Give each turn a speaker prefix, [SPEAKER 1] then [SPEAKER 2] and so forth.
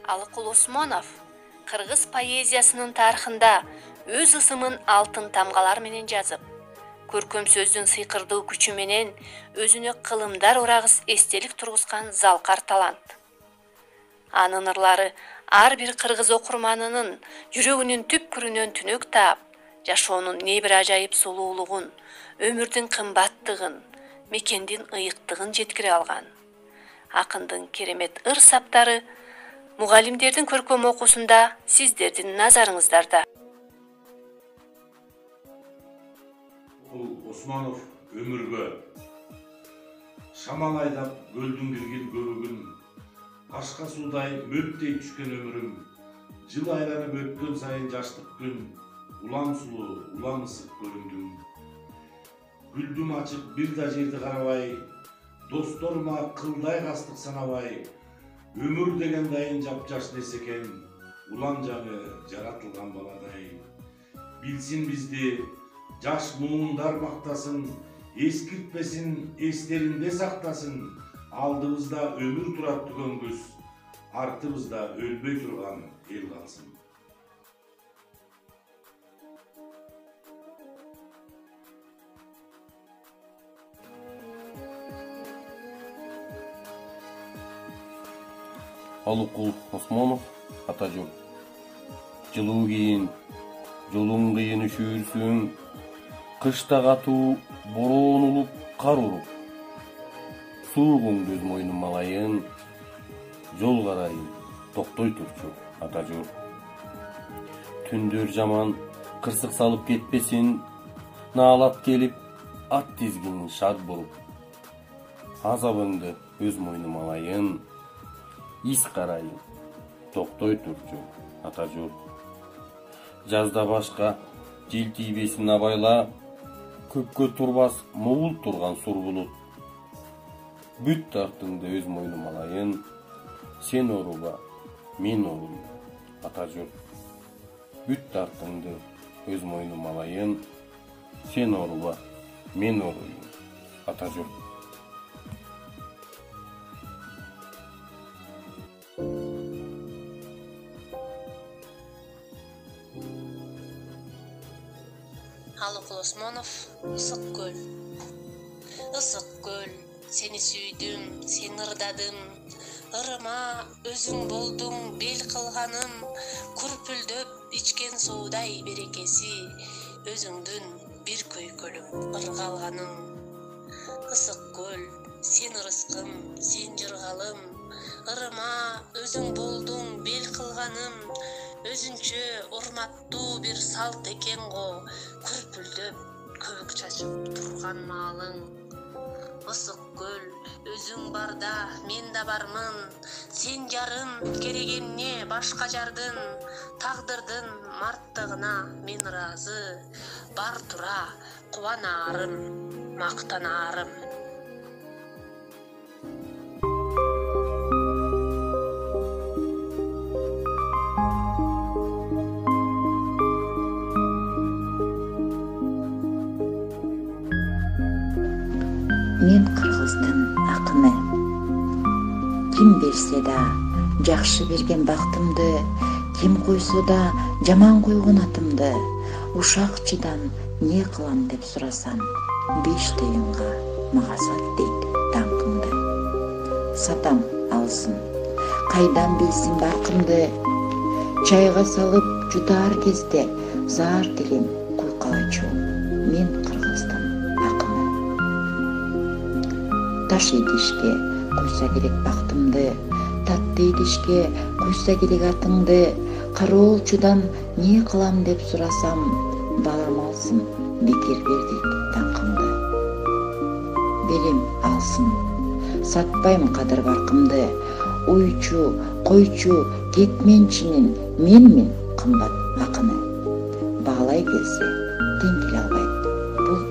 [SPEAKER 1] Алыкул Осмонов кыргыз поэзиясынын тарыхында өз ысымын алтын тамгалар менен жазып, көркөм сөздүн сыйкырдуу күчү менен өзүнө кылымдар урагыс эстелик тургузган залкар талант. Анын ырлары ар бир кыргыз окурманынын жүрөгүнүн түпкүрүнөн түнөк таап, жашоонун не бир ажайып сулуулугун, өмүрдүн кымбаттыгын, мекендин ыйыктыгын жеткире алган. Акындын керемет ыр саптары мугалимдердин көркөм окуусунда сиздердин назарыңыздарда.
[SPEAKER 2] Осмонов өмүргө шамал айдап көлдүн киргил көбөгүн, ашка суудай мөптөй түшкөн өмүрүм, жыл айланып өткөн сайын жаштык күн, улам сулуу, улам ысык көрүндүм. Гүлдүм ачык бир да жерди карабай, досторума кылдай кастык санабай, өмүр деген дайын жапжаш нерсе экен, улам жагы жаратылган баладай. Билсин бизди жаш муундар мактасын, эскиртпесин, эстеринде сактасын. Алдыбызда өмүр турат түгөнгүс, артыбызда өлбөй турган эл калсын.
[SPEAKER 3] Алыкул Осмонов, Атажол. Жылуу кийин, жолуң кыйын үшүрсүң, кышта катуу бороон улуп кар уруп, суугуң көз мойнум малайын, жол карайын, токтой турчу Атажол. Түндөр жаман кырсык салып кетпесин, наалап келип ат тизгинин шад буруп, азабыңды өз мойнум алайын, ис карайын, токтой турчу Атажол. Жазда башка жел тийбесин абайла, көпкө турбас могул турган сур булут. Бүт тартыңды өз мойнум алайын, сен оруба, мен оруйм Атажол. Бүт тартыңды өз мойнум алайын, сен оруба, мен оруйм Атажол.
[SPEAKER 1] Алыкул Осмонов, Ысык көл. Ысык көл, сени сүйдүм, сени ырдадым, ырыма өзүң болдуң бел кылганым, күрпүлдөп ичкен суудай берекеси, өзүңдүн бир көйкөлүп ырга алганым. Ысык көл, сен ырыскым, сен жыргалым, ырыма өзүң болдуң бел кылганым, өзүнчө урматтуу бир салт экен го, күрпүлдөп көбүк чачып турган маалың. Ысык көл, өзүң барда мен да бармын, сен жарым керек эмне башка жардын, тагдырдын марттыгына мен ыраазы, бар тура кубанаарым, мактанаарым.
[SPEAKER 4] Мен кыргыздын акыны. Ким берсе да жакшы берген бактымды, ким койсо да жаман койгон атымды, ушакчыдан не кылам деп сурасам, 5 тыйынга мага сат дейт даңкыңды. Сатам алсын, кайдан билсин баркымды, чайга салып жутаар кезде заар дилим куйкалачу. Мен кыргыздын акыны. Таш идишке куйса керек бактымды, татты идишке куйса керек атыңды, кароолчудан не кылам деп сурасам, балам алсын, бекер бер дейт даңкыңды. Берем алсын, сатпайм кадыр баркымды, уйчу, койчу, кетменчинин менмин кымбат акыны. Баалай келсе тең келе албайт бул